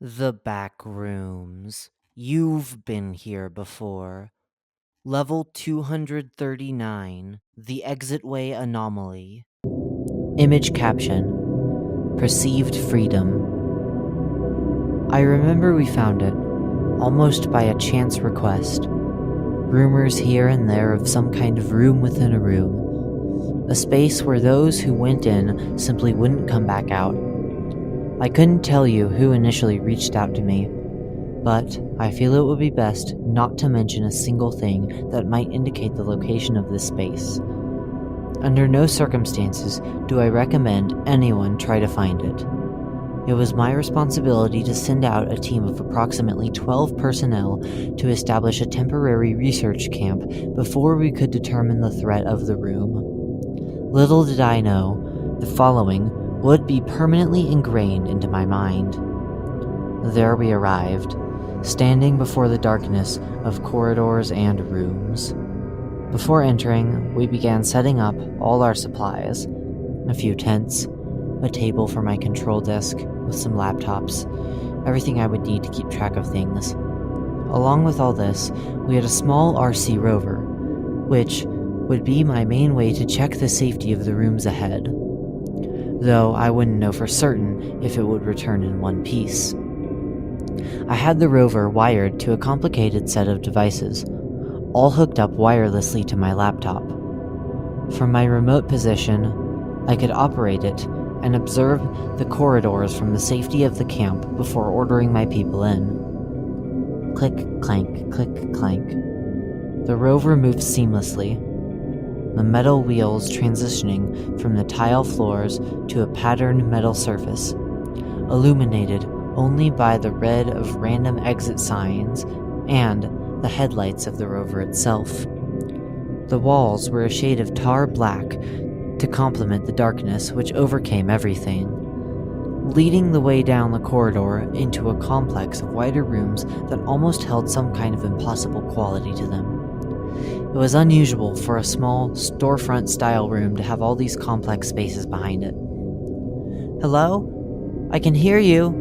The Backrooms. You've been here before. Level 239, the Exitway Anomaly. Image caption: Perceived freedom. I remember we found it, almost by a chance request. Rumors here and there of some kind of room within a room. A space where those who went in simply wouldn't come back out. I couldn't tell you who initially reached out to me, but I feel it would be best not to mention a single thing that might indicate the location of this space. Under no circumstances do I recommend anyone try to find it. It was my responsibility to send out a team of approximately 12 personnel to establish a temporary research camp before we could determine the threat of the room. Little did I know, the following would be permanently ingrained into my mind. There we arrived, standing before the darkness of corridors and rooms. Before entering, we began setting up all our supplies: a few tents, a table for my control desk with some laptops, everything I would need to keep track of things. Along with all this, we had a small RC rover, which would be my main way to check the safety of the rooms ahead, though I wouldn't know for certain if it would return in one piece. I had the rover wired to a complicated set of devices, all hooked up wirelessly to my laptop. From my remote position, I could operate it and observe the corridors from the safety of the camp before ordering my people in. Click, clank, click, clank. The rover moved seamlessly, the metal wheels transitioning from the tile floors to a patterned metal surface, illuminated only by the red of random exit signs and the headlights of the rover itself. The walls were a shade of tar black to complement the darkness which overcame everything, leading the way down the corridor into a complex of wider rooms that almost held some kind of impossible quality to them. It was unusual for a small, storefront-style room to have all these complex spaces behind it. "Hello? I can hear you,"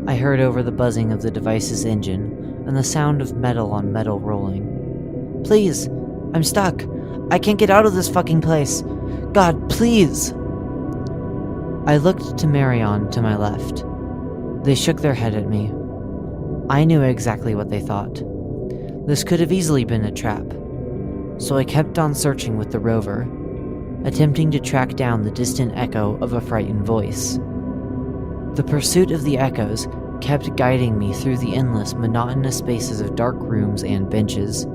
I heard over the buzzing of the device's engine and the sound of metal on metal rolling. "Please, I'm stuck. I can't get out of this fucking place. God, please!" I looked to Marion to my left. They shook their head at me. I knew exactly what they thought. This could have easily been a trap, so I kept on searching with the rover, attempting to track down the distant echo of a frightened voice. The pursuit of the echoes kept guiding me through the endless, monotonous spaces of dark rooms and benches.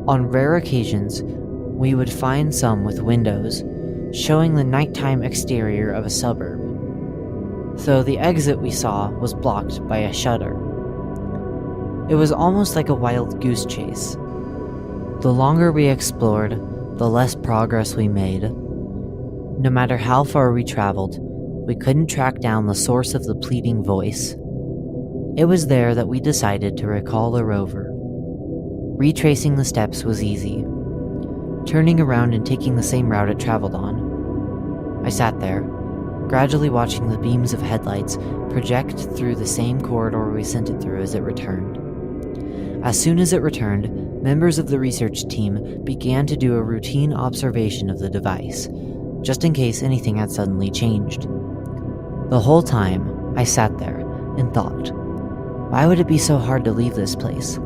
On rare occasions, we would find some with windows, showing the nighttime exterior of a suburb, though the exit we saw was blocked by a shutter. It was almost like a wild goose chase. The longer we explored, the less progress we made. No matter how far we traveled, we couldn't track down the source of the pleading voice. It was there that we decided to recall the rover. Retracing the steps was easy, turning around and taking the same route it traveled on. I sat there, gradually watching the beams of headlights project through the same corridor we sent it through as it returned. As soon as it returned, members of the research team began to do a routine observation of the device, just in case anything had suddenly changed. The whole time, I sat there and thought, why would it be so hard to leave this place?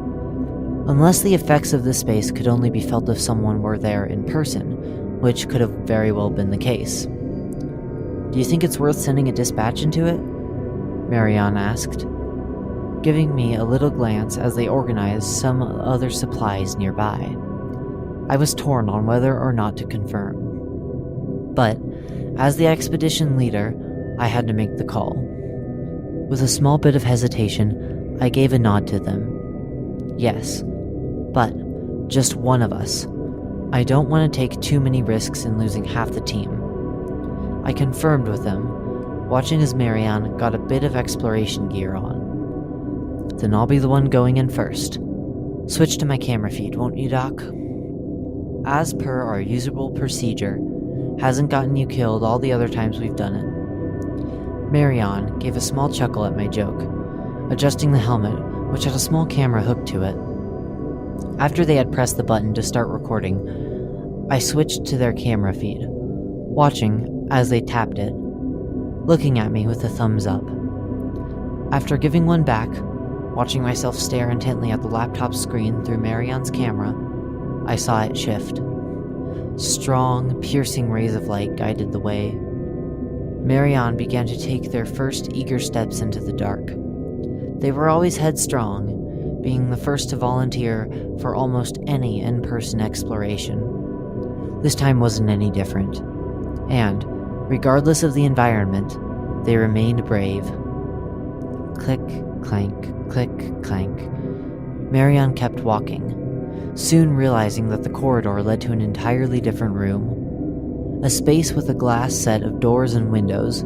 Unless the effects of this space could only be felt if someone were there in person, which could have very well been the case. "Do you think it's worth sending a dispatch into it?" Marion asked, giving me a little glance as they organized some other supplies nearby. I was torn on whether or not to confirm, but as the expedition leader, I had to make the call. With a small bit of hesitation, I gave a nod to them. Yes, but just one of us. I don't want to take too many risks in losing half the team. I confirmed with them, watching as Marianne got a bit of exploration gear on. "Then I'll be the one going in first. Switch to my camera feed, won't you, Doc?" "As per our usual procedure. Hasn't gotten you killed all the other times we've done it." Marianne gave a small chuckle at my joke, adjusting the helmet, which had a small camera hooked to it. After they had pressed the button to start recording, I switched to their camera feed, watching as they tapped it, looking at me with a thumbs up. After giving one back, watching myself stare intently at the laptop screen through Marianne's camera, I saw it shift. Strong, piercing rays of light guided the way. Marianne began to take their first eager steps into the dark. They were always headstrong, being the first to volunteer for almost any in-person exploration. This time wasn't any different, and, regardless of the environment, they remained brave. Click, clank, click, clank. Marianne kept walking, soon realizing that the corridor led to an entirely different room. A space with a glass set of doors and windows,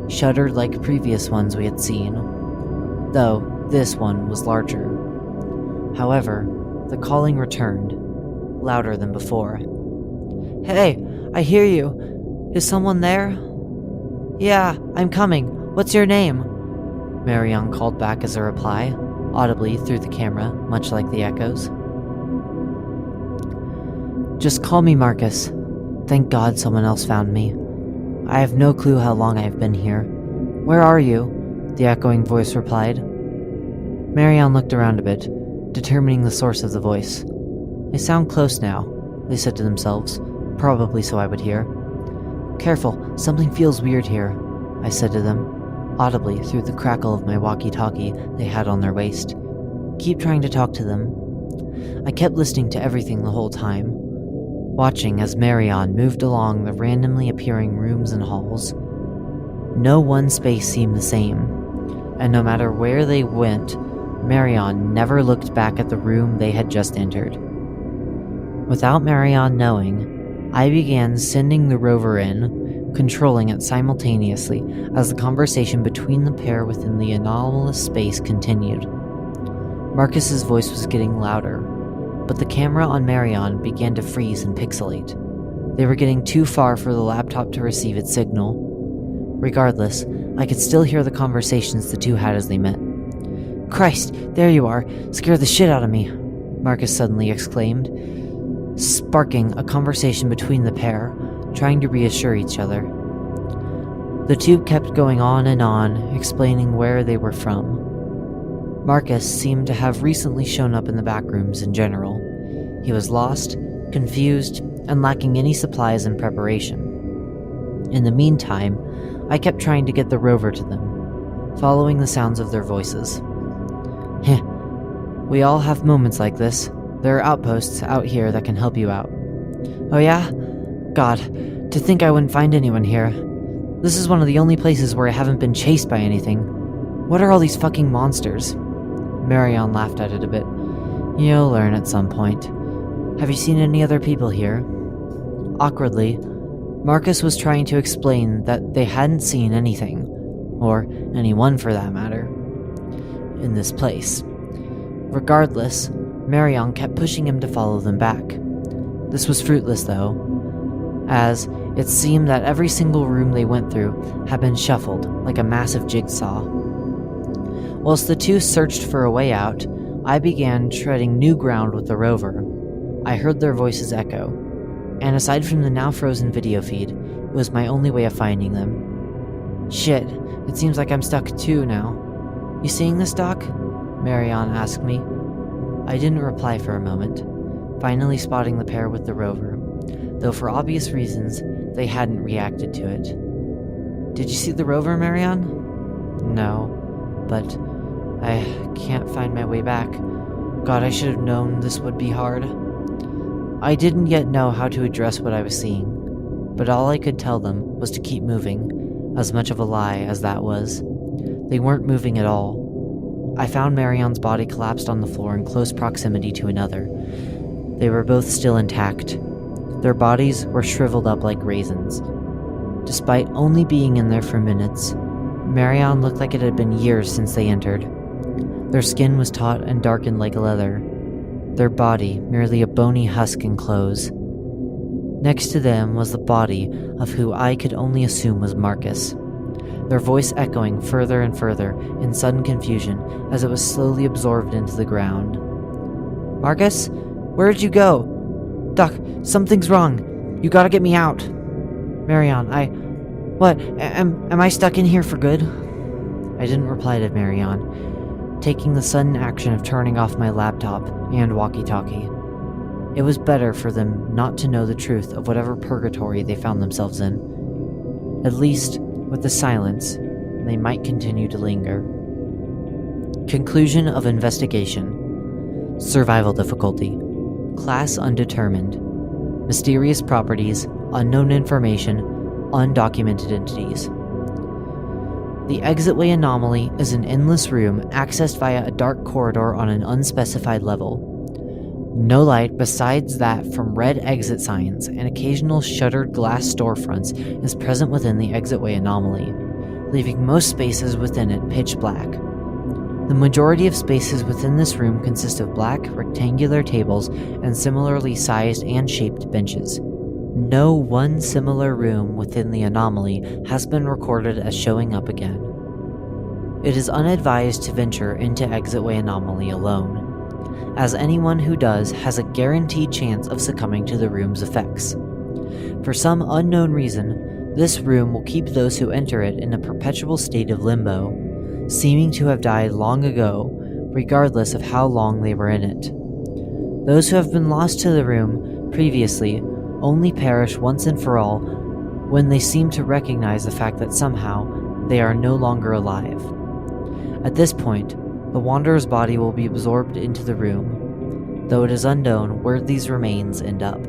shuttered like previous ones we had seen, though this one was larger. However, the calling returned, louder than before. "Hey, I hear you. Is someone there?" "Yeah, I'm coming. What's your name?" Marianne called back as a reply, audibly through the camera, much like the echoes. "Just call me Marcus. Thank God someone else found me. I have no clue how long I have been here. Where are you?" the echoing voice replied. Marianne looked around a bit, determining the source of the voice. "They sound close now," they said to themselves, probably so I would hear. "Careful, something feels weird here," I said to them, audibly through the crackle of my walkie-talkie they had on their waist. "Keep trying to talk to them." I kept listening to everything the whole time, watching as Marianne moved along the randomly appearing rooms and halls. No one space seemed the same, and no matter where they went, Marianne never looked back at the room they had just entered. Without Marianne knowing, I began sending the rover in, controlling it simultaneously as the conversation between the pair within the anomalous space continued. Marcus's voice was getting louder, but the camera on Marianne began to freeze and pixelate. They were getting too far for the laptop to receive its signal. Regardless, I could still hear the conversations the two had as they met. "Christ, there you are! Scare the shit out of me!" Marcus suddenly exclaimed, sparking a conversation between the pair, trying to reassure each other. The two kept going on and on, explaining where they were from. Marcus seemed to have recently shown up in the Backrooms in general. He was lost, confused, and lacking any supplies and preparation. In the meantime, I kept trying to get the rover to them, following the sounds of their voices. "Heh, we all have moments like this. There are outposts out here that can help you out." "Oh yeah? God, to think I wouldn't find anyone here. This is one of the only places where I haven't been chased by anything. What are all these fucking monsters?" Marianne laughed at it a bit. "You'll learn at some point. Have you seen any other people here?" Awkwardly, Marcus was trying to explain that they hadn't seen anything, or anyone for that matter, in this place. Regardless, Marianne kept pushing him to follow them back. This was fruitless though, as it seemed that every single room they went through had been shuffled like a massive jigsaw. Whilst the two searched for a way out, I began treading new ground with the rover. I heard their voices echo, and aside from the now frozen video feed, it was my only way of finding them. "Shit, it seems like I'm stuck too now. You seeing this, Doc?" Marianne asked me. I didn't reply for a moment, finally spotting the pair with the rover, though for obvious reasons, they hadn't reacted to it. "Did you see the rover, Marianne?" "No, but I can't find my way back. God, I should have known this would be hard." I didn't yet know how to address what I was seeing, but all I could tell them was to keep moving, as much of a lie as that was. They weren't moving at all. I found Marianne's body collapsed on the floor in close proximity to another. They were both still intact. Their bodies were shriveled up like raisins. Despite only being in there for minutes, Marianne looked like it had been years since they entered. Their skin was taut and darkened like leather, their body merely a bony husk and clothes. Next to them was the body of who I could only assume was Marcus. their voice echoing further and further in sudden confusion as it was slowly absorbed into the ground. "Marcus? Where did you go? Doc, something's wrong. You gotta get me out." "Marion, What? Am I stuck in here for good?" I didn't reply to Marion, taking the sudden action of turning off my laptop and walkie-talkie. It was better for them not to know the truth of whatever purgatory they found themselves in. At least, with the silence, they might continue to linger. Conclusion of investigation. Survival difficulty. Class undetermined. Mysterious properties, unknown information, undocumented entities. The Exitway Anomaly is an endless room accessed via a dark corridor on an unspecified level. No light besides that from red exit signs and occasional shuttered glass storefronts is present within the Exitway Anomaly, leaving most spaces within it pitch black. The majority of spaces within this room consist of black, rectangular tables and similarly sized and shaped benches. No one similar room within the anomaly has been recorded as showing up again. It is unadvised to venture into Exitway Anomaly alone, as anyone who does has a guaranteed chance of succumbing to the room's effects. For some unknown reason, this room will keep those who enter it in a perpetual state of limbo, seeming to have died long ago, regardless of how long they were in it. Those who have been lost to the room previously only perish once and for all when they seem to recognize the fact that somehow they are no longer alive. At this point, the Wanderer's body will be absorbed into the room, though it is unknown where these remains end up.